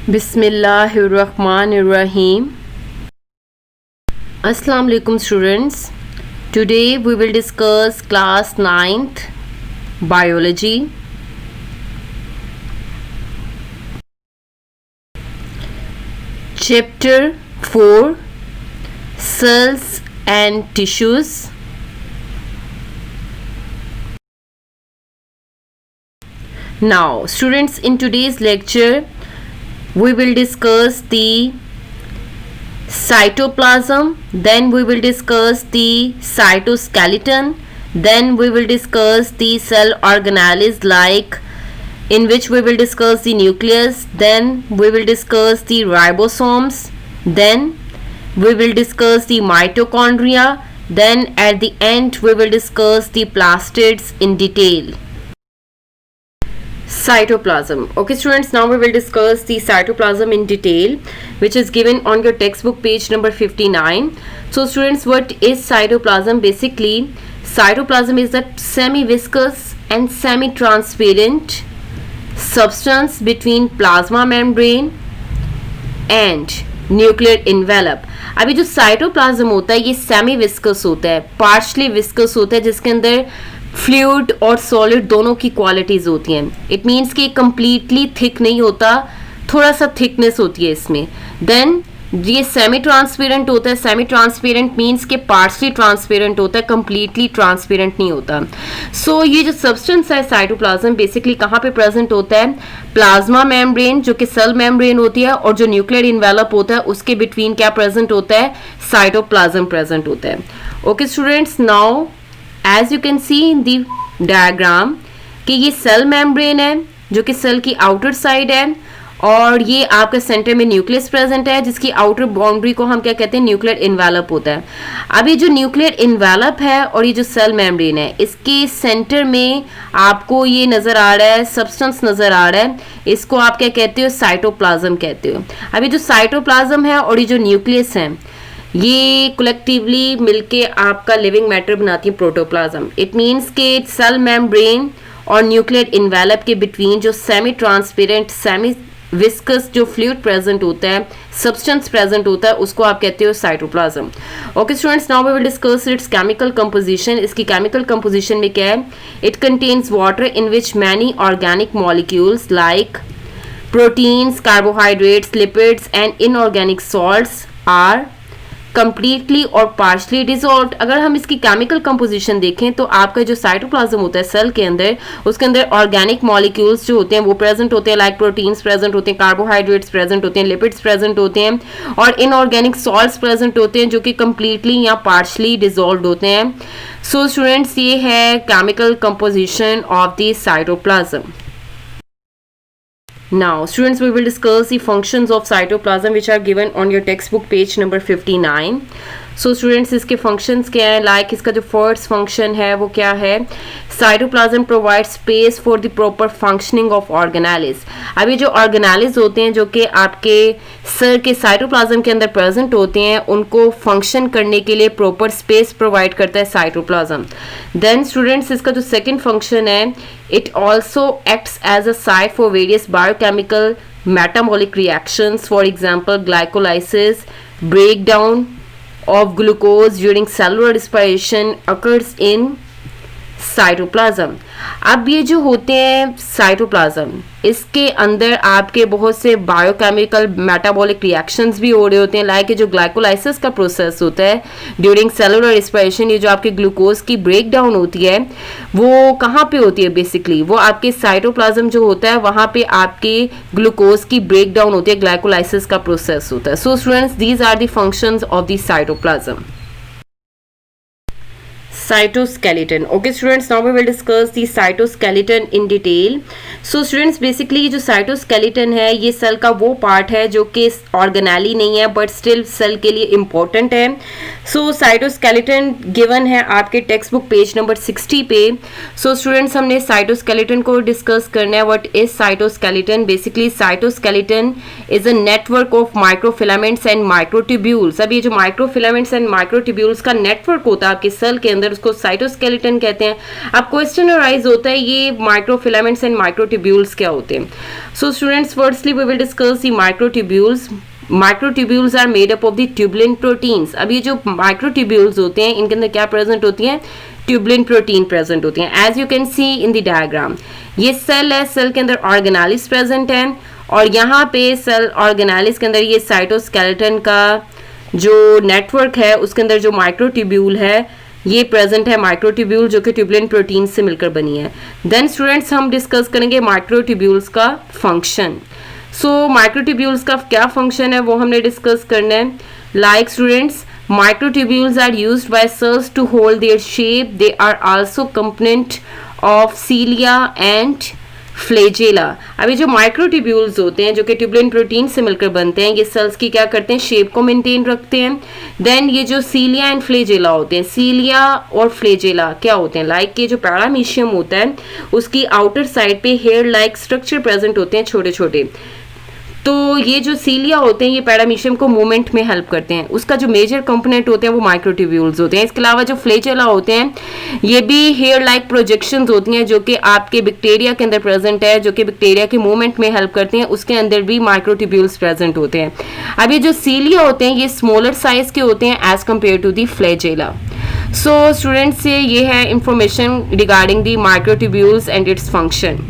Bismillahirrahmanirrahim. Assalamu alaikum students. Today we will discuss class 9th biology. Chapter 4 Cells and Tissues. Now students, in today's lecture we will discuss the cytoplasm, then we will discuss the cytoskeleton, then we will discuss the cell organelles, like in which we will discuss the nucleus, then we will discuss the ribosomes, then we will discuss the mitochondria, then at the end we will discuss the plastids in detail. Cytoplasm. Okay students, now we will discuss the cytoplasm in detail, which is given on your textbook page number 59. So students, what is cytoplasm? Basically cytoplasm is a semi-viscous and semi-transparent substance between plasma membrane and nuclear envelope. अभी जो cytoplasm होता है ये semi viscous होता है, partially viscous होता है, जिसके अंदर फ्लूइड और सॉलिड दोनों की क्वालिटीज होती हैं. इट मीन्स कि कंप्लीटली थिक नहीं होता, थोड़ा सा थिकनेस होती है इसमें. देन ये सेमी ट्रांसपेरेंट होता है. सेमी ट्रांसपेरेंट मीन्स के पार्शली ट्रांसपेरेंट होता है, कंप्लीटली ट्रांसपेरेंट नहीं होता. सो ये जो सब्सटेंस है साइटोप्लाज्म बेसिकली कहाँ पे प्रेजेंट होता है? प्लाज्मा मेम्ब्रेन जो कि सेल मेम्ब्रेन होती है और जो न्यूक्लियर इन्वेलप होता है उसके बिटवीन क्या प्रेजेंट होता है? साइटोप्लाज्म प्रेजेंट होता है. Okay students, now as you can see in the diagram कि ये सेल मेम्ब्रेन है जो कि सेल की आउटर साइड है, और ये आपका सेंटर में न्यूक्लियस प्रेजेंट है जिसकी आउटर बाउंड्री को हम क्या कहते हैं? न्यूक्लियर इन्वेलप होता है. अब ये जो न्यूक्लियर इन्वेलप है और ये जो सेल मेम्ब्रेन है, इसके सेंटर में आपको ये नजर आ रहा है, सब्सटेंस नजर आ रहा है, इसको आप क्या कहते हो? साइटोप्लाज्म कहते हो. अभी जो साइटोप्लाज्म है और ये जो न्यूक्लियस है ये कलेक्टिवली मिलके आपका लिविंग मैटर बनाती है, प्रोटोप्लाज्म. इट मीन्स के सेल मेम्ब्रेन और न्यूक्लियर इन्वेलप के बिटवीन जो सेमी ट्रांसपेरेंट सेमी विस्कस जो फ्लूइड प्रेजेंट होता है, सब्सटेंस प्रेजेंट होता है, उसको आप कहते हो cytoplasm. Okay students, now we will discuss its chemical composition. इसकी केमिकल कंपोजिशन में क्या है? It contains water in which many organic molecules like proteins, carbohydrates, lipids and inorganic salts are completely और पार्शली डिसॉल्व्ड. अगर हम इसकी chemical composition देखें तो आपका जो साइटोप्लाज्म होता है सेल के अंदर, उसके अंदर ऑर्गेनिक मॉलिक्यूल्स जो होते हैं वो प्रेजेंट होते हैं, लाइक प्रोटीन्स प्रेजेंट होते हैं, कार्बोहाइड्रेट्स प्रेजेंट होते हैं, लिपिड्स प्रेजेंट होते हैं, और इनऑर्गेनिक सॉल्ट्स प्रेजेंट होते हैं जो कि कंप्लीटली या पार्शली डिसॉल्व्ड होते हैं. सो स्टूडेंट्स, ये है chemical composition of the cytoplasm. Now students, we will discuss the functions of cytoplasm which are given on your textbook page number 59. So students, इसके functions क्या है? Like इसका जो first function है वो क्या है? Cytoplasm provides space for the proper functioning of organelles. अभी जो organelles होते हैं जो कि आपके सेल के साइटोप्लाज्म के अंदर प्रेजेंट होते हैं, उनको फंक्शन करने के लिए प्रॉपर स्पेस प्रोवाइड करता है साइटोप्लाज्म. देन स्टूडेंट्स, इसका जो सेकंड फंक्शन है, it also acts as a site for various biochemical metabolic reactions. For example glycolysis, breakdown of glucose during cellular respiration occurs in cytoplasm. अब ये जो होते हैं साइटोप्लाज्म, इसके अंदर आपके बहुत से बायोकेमिकल मेटाबॉलिक रिएक्शंस भी हो रहे होते हैं, लाइक जो ग्लाइकोलाइसिस का प्रोसेस होता है ड्यूरिंग सेलुलर रिस्पिरेशन. ये जो आपके ग्लूकोज की ब्रेक डाउन होती है वो कहाँ पे होती है? बेसिकली वो आपके साइटोप्लाज्म जो होता है वहाँ पे आपके ग्लूकोज की ब्रेक डाउन होती है, ग्लाइकोलाइसिस का प्रोसेस होता है. So students, these are the functions of the cytoplasm. Cytoskeleton. Okay students, now we will discuss the cytoskeleton in detail. So students, basically ये जो cytoskeleton है ये सेल का वो पार्ट है जो कि ऑर्गेनेली नहीं है बट स्टिल सेल के लिए इम्पोर्टेंट है. सो cytoskeleton गिवन है आपके टेक्स्ट बुक पेज नंबर 60 पे. सो स्टूडेंट्स, हमने cytoskeleton को डिस्कस करना है. What is cytoskeleton? Basically cytoskeleton is a network of microfilaments and microtubules. अब ये जो माइक्रोफिलामेंट्स एंड माइक्रोट्यूब्यूल्स का नेटवर्क होता है आपके सेल के अंदर, अंदर उसको साइटोस्केलेटन कहते हैं। अब क्वेश्चन अराइज होता है ये माइक्रोफिलामेंट्स एंड माइक्रोट्यूब्यूल्स क्या होते हैं। So students, firstly we will discuss the microtubules. Microtubules are made up of the tubulin proteins. अब ये जो माइक्रोट्यूब्यूल्स होते हैं इनके अंदर क्या प्रेजेंट होती हैं, ट्यूबुलिन प्रोटीन प्रेजेंट होती हैं। As you can see in the diagram, ये सेल है, सेल के अंदर ऑर्गेनालिस प्रेजेंट है और यहाँ पे सेल ऑर्गेनालिस के अंदर ये साइटोस्केलेटन का जो नेटवर्क है उसके अंदर जो माइक्रोट्यूब्यूल है ये प्रेजेंट है, माइक्रोट्यूब्यूल जो कि ट्यूबुलिन प्रोटीन से मिलकर बनी है। देन स्टूडेंट्स हम डिस्कस करेंगे माइक्रोट्यूब्यूल्स का फंक्शन। सो माइक्रोट्यूब्यूल्स का क्या फंक्शन है वो हमने डिस्कस करना है। Like students, microtubules are used by cells to hold their shape. They are also component of cilia and flagella. अभी जो माइक्रोट्यूब्यूल्स होते हैं जो कि ट्यूबुलिन प्रोटीन से मिलकर बनते हैं, ये सेल्स की क्या करते हैं, शेप को मेंटेन रखते हैं। देन ये जो सीलिया एंड फ्लेजेला होते हैं, सीलिया और फ्लेजेला क्या होते हैं, लाइक ये जो पैरामीशियम होता है उसकी आउटर साइड पे हेयर लाइक स्ट्रक्चर प्रेजेंट होते हैं छोटे छोटे। तो ये जो सीलिया होते हैं ये पैरामीशियम को मूवमेंट में हेल्प करते हैं, उसका जो मेजर कंपोनेंट होते हैं वो माइक्रोट्यूब्यूल्स होते हैं। इसके अलावा जो फ्लेजेला होते हैं ये भी हेयर लाइक प्रोजेक्शंस होती हैं जो कि आपके बैक्टीरिया के अंदर प्रेजेंट है, जो कि बैक्टीरिया के मूवमेंट में हेल्प करते हैं, उसके अंदर भी माइक्रोट्यूब्यूल्स प्रेजेंट होते हैं। अब ये जो सीलिया होते हैं ये स्मॉलर साइज के होते हैं as compared to the flagella. So students, ये है information regarding the microtubules and its function.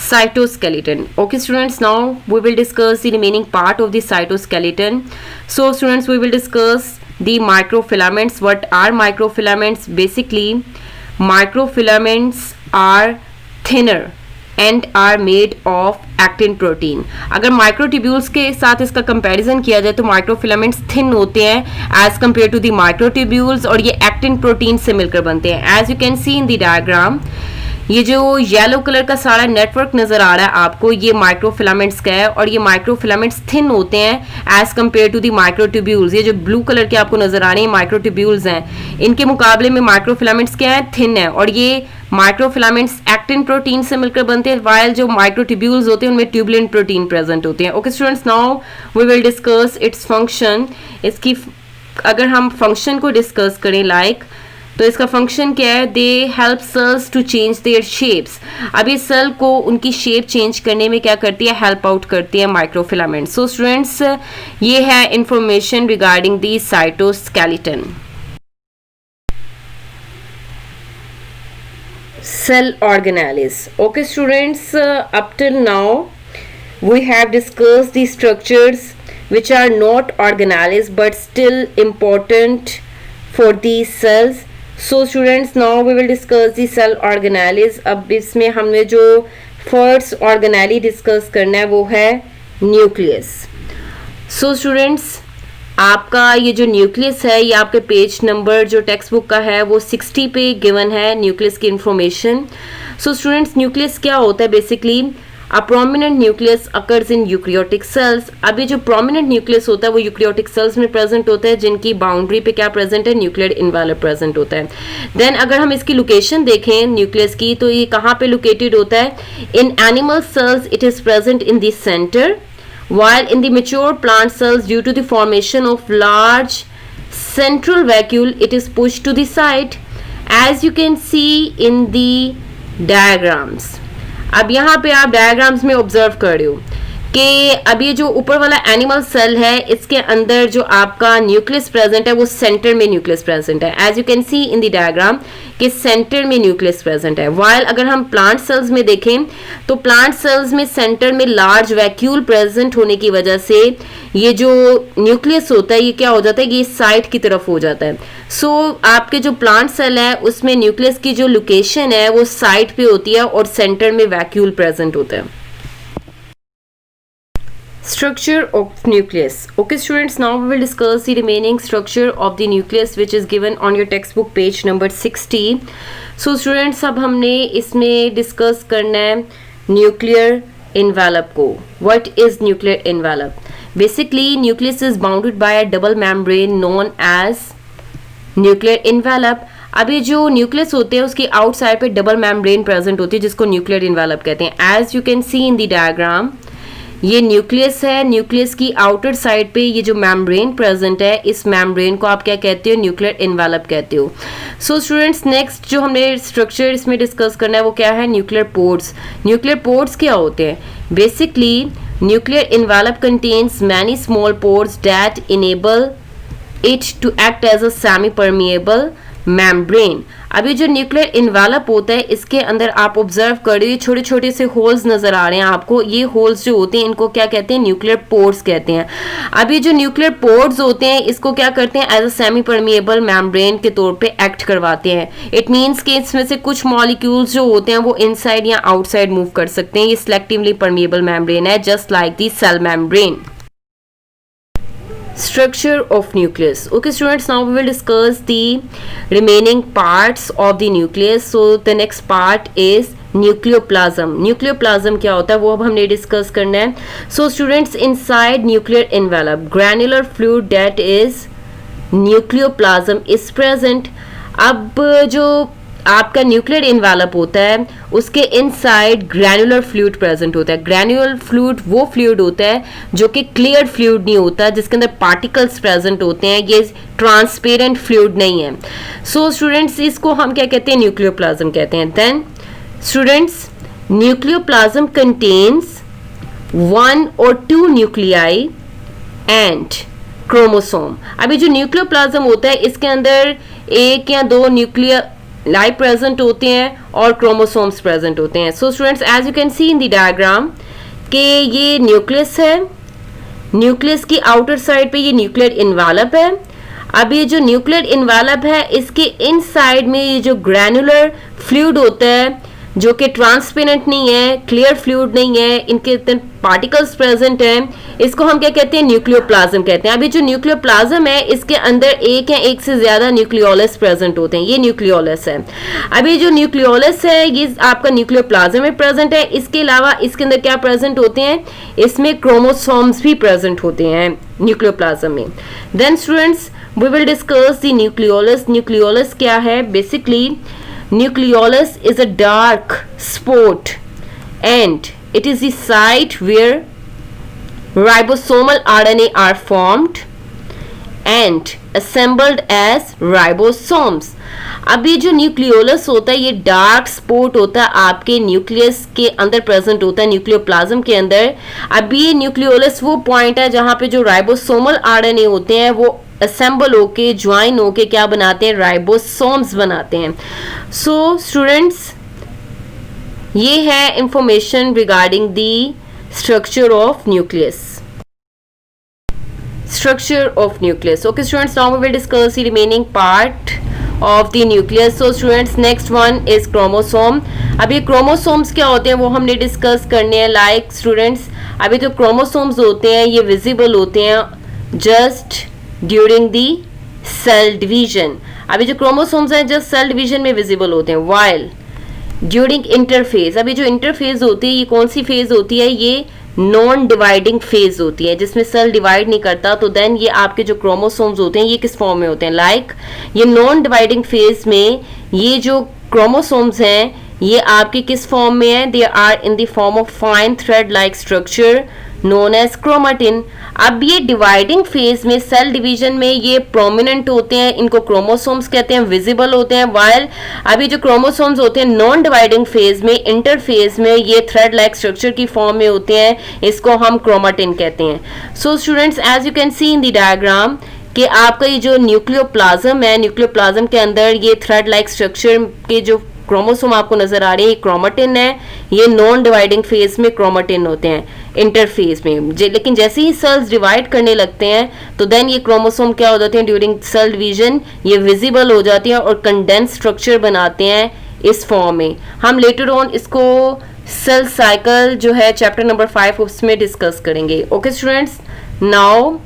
Cytoskeleton. Okay students, now we will discuss the remaining part of the cytoskeleton. So students, we will discuss the microfilaments. What are microfilaments? Basically microfilaments are thinner and are made of actin protein. अगर microtubules के साथ इसका comparison किया जाए तो microfilaments thin होते हैं as compared to the microtubules और ये एक्टिन प्रोटीन से मिलकर बनते हैं। As you can see in the diagram, ये जो येलो कलर का सारा नेटवर्क नजर आ रहा है आपको, ये माइक्रोफिलामेंट्स का है और ये माइक्रोफिलामेंट्स थिन होते हैं as compared to the microtubules. ये जो ब्लू कलर के आपको नजर आ रहे हैं माइक्रोट्यूब्यूल्स हैं, इनके मुकाबले में माइक्रोफिलामेंट्स क्या है, थिन है और ये माइक्रोफिलामेंट्स एक्टिन प्रोटीन से मिलकर बनते हैं, वाइल जो माइक्रोट्यूब्यूल्स होते हैं उनमें ट्यूबुलिन प्रोटीन प्रेजेंट होते हैं। Okay students, now we will discuss its function. इसकी अगर हम फंक्शन को डिस्कस करें लाइक, तो इसका फंक्शन क्या है, they help cells to change their shapes. अब ये सेल को उनकी शेप चेंज करने में क्या करती है, हेल्प आउट करती है माइक्रोफिलामेंट। सो स्टूडेंट्स, ये है information regarding the cytoskeleton. Cell organelles. Okay students, up till now we have discussed the structures which are not organelles but still important for these cells. So students, now we will discuss the cell organelles. अब इसमें हमने जो first organelle discuss करना है वो है nucleus. So students, आपका ये जो न्यूक्लियस है ये आपके पेज नंबर जो टेक्स्ट बुक का है वो 60 पे गिवन है न्यूक्लियस की इंफॉर्मेशन। सो स्टूडेंट्स, न्यूक्लियस क्या होता है, basically A prominent nucleus occurs in eukaryotic cells. अभी जो prominent nucleus होता है वो eukaryotic cells में present होता है जिनकी बाउंड्री पे क्या present है, न्यूक्लियर इन्वेलप present होता है। देन अगर हम इसकी लोकेशन देखें न्यूक्लियस की, तो ये कहाँ पे लोकेटेड होता है, in animal cells it is present in the centre, while in the mature plant cells due to the formation of large central vacuole it is pushed to the side, as you can see in the diagrams. अब यहाँ पे आप diagrams में observe कर रहे हो कि अब ये जो ऊपर वाला एनिमल सेल है इसके अंदर जो आपका न्यूक्लियस प्रेजेंट है वो सेंटर में न्यूक्लियस प्रेजेंट है। As you can see in the diagram कि सेंटर में न्यूक्लियस प्रेजेंट है। वाइल अगर हम प्लांट सेल्स में देखें तो प्लांट सेल्स में सेंटर में लार्ज वैक्यूल प्रेजेंट होने की वजह से ये जो न्यूक्लियस होता है ये क्या हो जाता है, ये साइड की तरफ हो जाता है। सो आपके जो प्लांट सेल है उसमें न्यूक्लियस की जो लोकेशन है वो साइड पे होती है और सेंटर में वैक्यूल प्रेजेंट होता है। Structure of nucleus. Okay students, now we will discuss the remaining structure of the nucleus which is given on your textbook page number 60. So students, अब हमने इसमें डिस्कस करना है न्यूक्लियर envelope को. What is nuclear envelope? Basically, nucleus is bounded by a double membrane known as nuclear envelope. अब ये जो nucleus होते हैं उसकी आउटसाइड पे डबल मेम्ब्रेन प्रेजेंट होती है जिसको न्यूक्लियर इन्वेलप कहते हैं। As you can see in the diagram, ये न्यूक्लियस है, न्यूक्लियस की आउटर साइड पे ये जो मेम्ब्रेन प्रेजेंट है, इस मेम्ब्रेन को आप क्या कहते हो, न्यूक्लियर एनवेलप कहते हो। सो स्टूडेंट्स नेक्स्ट जो हमने स्ट्रक्चर इसमें डिस्कस करना है वो क्या है, न्यूक्लियर पोर्स। न्यूक्लियर पोर्स क्या होते हैं, basically nuclear envelope contains many small pores that enable it to act as a semi permeable membrane. अभी जो न्यूक्लियर इन्वेलप होता है इसके अंदर आप ऑब्जर्व कर रहे हो छोटे छोटे से होल्स नजर आ रहे हैं आपको, ये होल्स जो होते हैं इनको क्या कहते हैं, न्यूक्लियर पोर्स कहते हैं। अभी जो न्यूक्लियर पोर्स होते हैं इसको क्या करते हैं, as a semi permeable membrane के तौर पे एक्ट करवाते हैं। इट मींस कि इसमें से कुछ मॉलिक्यूल्स जो होते हैं वो इनसाइड या आउटसाइड मूव कर सकते हैं। ये सिलेक्टिवली परमिएबल मेम्ब्रेन है, just like the cell membrane. Structure of nucleus. Okay students, now we will discuss the remaining parts of the nucleus. So the next part is nucleoplasm. Nucleoplasm क्या होता है वो अब हमने डिस्कस करना है। So students, inside nuclear envelope granular fluid that is nucleoplasm is present. अब जो आपका न्यूक्लियर एनवेलप होता है उसके इनसाइड ग्रैन्युलर फ्लूइड प्रेजेंट होता है। ग्रैन्युलर फ्लूइड वो फ्लूइड होता है जो कि क्लियर फ्लूइड नहीं होता, जिसके अंदर पार्टिकल्स प्रेजेंट होते हैं, ये ट्रांसपेरेंट फ्लूइड नहीं है। सो स्टूडेंट्स, इसको हम क्या कहते हैं, न्यूक्लियोप्लाज्म कहते हैं। Then students, nucleoplasm contains 1 or 2 nuclei and chromosome. अभी जो न्यूक्लियोप्लाज्म होता है इसके अंदर 1 या 2 न्यूक्लियाई प्रेजेंट होते हैं और क्रोमोसोम्स प्रेजेंट होते हैं। So students, as you can see in the diagram कि ये न्यूक्लियस है, न्यूक्लियस की आउटर साइड पे ये न्यूक्लियर एनवेलप है। अब ये जो न्यूक्लियर एनवेलप है इसके इनसाइड में ये जो ग्रैन्युलर फ्लूइड होता है जो कि ट्रांसपेरेंट नहीं है, क्लियर फ्लूइड नहीं है, इनके पार्टिकल्स प्रेजेंट हैं, इसको हम क्या कहते हैं, न्यूक्लियोप्लाज्म कहते हैं। अभी जो न्यूक्लियोप्लाज्म है इसके अंदर एक या एक से ज्यादा न्यूक्लियोलस प्रेजेंट होते हैं, ये न्यूक्लियोलस है। अभी जो न्यूक्लियोलस है ये आपका न्यूक्लियोप्लाज्म में प्रेजेंट है। इसके अलावा इसके अंदर क्या प्रेजेंट होते हैं, इसमें क्रोमोसोम्स भी प्रेजेंट होते हैं न्यूक्लियोप्लाज्म में। Then students, we will discuss the nucleolus. Nucleolus क्या है, basically nucleolus is a dark spot and it is the site where ribosomal RNA are formed and assembled as ribosomes। अभी जो nucleolus होता है ये डार्क स्पॉट होता है आपके न्यूक्लियस के अंदर प्रेजेंट होता है, न्यूक्लियोप्लाज्म के अंदर। अभी ये न्यूक्लियोलस वो पॉइंट है जहां पे जो राइबोसोमल आरएनए होते हैं वो असेंबल होके ज्वाइन होके क्या बनाते हैं, राइबोसोम्स बनाते हैं। सो स्टूडेंट्स, ये है information regarding the structure of nucleus. Structure of nucleus. Okay students, now we will discuss the remaining part of the nucleus. So students, next one is chromosome. अभी chromosomes क्या होते हैं वो हमने डिस्कस करने हैं। लाइक स्टूडेंट्स, अभी जो chromosomes होते हैं ये विजिबल होते हैं just during the cell division. अभी जो क्रोमोसोम्स हैं जस्ट सेल डिवीजन में विजिबल होते हैं, वाइल ड्यूरिंग इंटरफेज। अभी जो इंटरफेज होती है ये कौन सी फेज होती है, ये नॉन डिवाइडिंग फेज होती है जिसमें सेल डिवाइड नहीं करता। तो देन ये आपके जो क्रोमोसोम्स होते हैं ये किस फॉर्म में होते हैं, लाइक ये नॉन डिवाइडिंग फेज में ये जो क्रोमोसोम्स हैं ये आपके किस फॉर्म में है, they are in the form of fine thread like structure known as chromatin. अब ये डिवाइडिंग फेज में सेल डिवीजन में ये प्रोमिनेंट होते हैं, इनको क्रोमोसोम्स कहते हैं, विजिबल होते हैं। वाइल अभी जो क्रोमोसोम्स होते हैं नॉन डिवाइडिंग फेज में, इंटरफेज में ये थ्रेड लाइक स्ट्रक्चर की फॉर्म में होते हैं, इसको हम क्रोमेटिन कहते हैं। So students, as you can see in the diagram कि आपका ये जो न्यूक्लियोप्लाज्म है, न्यूक्लियोप्लाज्म के अंदर ये थ्रेड लाइक स्ट्रक्चर के जो क्रोमोसोम आपको नजर आ रहे हैं ये क्रोमेटिन है, ये नॉन डिवाइडिंग फेज में क्रोमेटिन होते हैं इंटरफेज में। लेकिन जैसे ही सेल्स डिवाइड करने लगते हैं तो देन ये क्रोमोसोम क्या हो जाते हैं, ड्यूरिंग सेल डिवीजन ये विजिबल हो जाती हैं और कंडेंस स्ट्रक्चर बनाते हैं इस फॉर्म में। हम लेटर ऑन इसको सेल साइकिल जो है चैप्टर नंबर 5 उसमें डिस्कस करेंगे। ओके स्टूडेंट्स, नाउ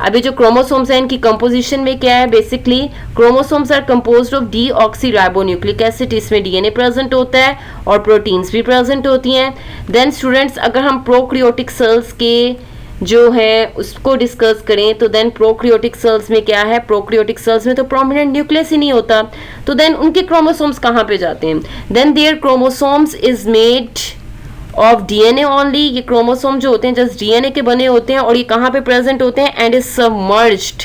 अभी जो क्रोमोसोम्स हैं इनकी कंपोजिशन में क्या है, basically chromosomes are composed of deoxyribonucleic acid, इसमें डीएनए प्रेजेंट होता है और प्रोटीन्स भी प्रेजेंट होती हैं। देन स्टूडेंट्स, अगर हम प्रोक्रियोटिक सेल्स के जो है उसको डिस्कस करें तो देन प्रोक्रियोटिक सेल्स में क्या है, प्रोक्रियोटिक सेल्स में तो प्रोमिनेंट न्यूक्लियस ही नहीं होता, तो देन उनके क्रोमोसोम्स कहाँ पे जाते हैं, then their chromosomes is made of DNA only, ये क्रोमोसोम जो होते हैं जस्ट डीएनए के बने होते हैं और ये कहाँ पे प्रेजेंट होते हैं, and is submerged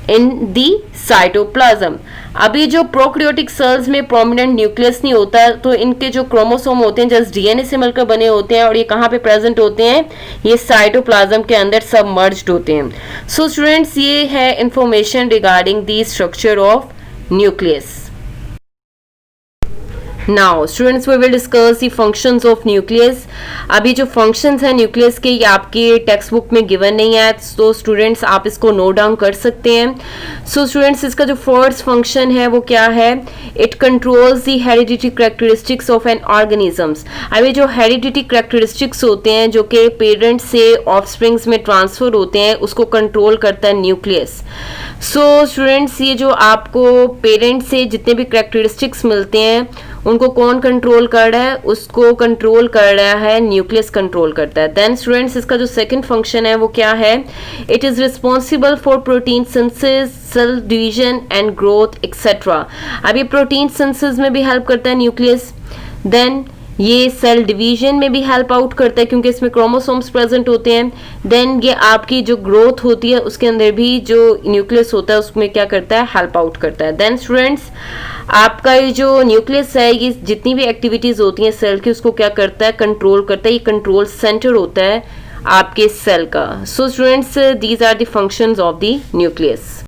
in the cytoplasm. अभी जो प्रोकैरियोटिक सेल्स में प्रोमिनेंट न्यूक्लियस नहीं होता है, तो इनके जो क्रोमोसोम होते हैं जस्ट डीएनए से मिलकर बने होते हैं और ये कहाँ पे प्रेजेंट होते हैं, ये साइटोप्लाज्म के अंदर सबमर्ज्ड होते हैं। सो स्टूडेंट्स, ये है information regarding the structure of nucleus. Now students, we will discuss the functions of nucleus। अभी जो functions है न्यूक्लियस के, ये आपके टेक्स्ट बुक में गिवन नहीं है, तो स्टूडेंट्स आप इसको नोट डाउन कर सकते हैं। सो स्टूडेंट्स, इसका जो फर्स्ट फंक्शन है वो क्या है, it controls the heredity characteristics of N organisms. अभी जो हेरिडिटी करेक्टरिस्टिक्स होते हैं जो कि पेरेंट्स से ऑफस्प्रिंग्स में ट्रांसफर होते हैं, उसको कंट्रोल करता है न्यूक्लियस। सो स्टूडेंट्स, ये जो आपको पेरेंट्स से जितने भी करेक्टरिस्टिक्स मिलते हैं उनको कौन कंट्रोल कर रहा है, उसको कंट्रोल कर रहा है न्यूक्लियस, कंट्रोल करता है। देन स्टूडेंट्स, इसका जो सेकंड फंक्शन है वो क्या है, it is responsible for protein synthesis, cell division and growth etcetera. अब ये प्रोटीन सिंथेसिस में भी हेल्प करता है न्यूक्लियस, देन ये सेल डिवीजन में भी हेल्प आउट करता है क्योंकि इसमें क्रोमोसोम्स प्रेजेंट होते हैं। देन ये आपकी जो ग्रोथ होती है उसके अंदर भी जो न्यूक्लियस होता है उसमें क्या करता है, हेल्प आउट करता है। देन स्टूडेंट्स, आपका ये जो न्यूक्लियस है, ये जितनी भी एक्टिविटीज होती हैं सेल की उसको क्या करता है, कंट्रोल करता है। ये कंट्रोल सेंटर होता है आपके सेल का। So students, these are the functions of the nucleus.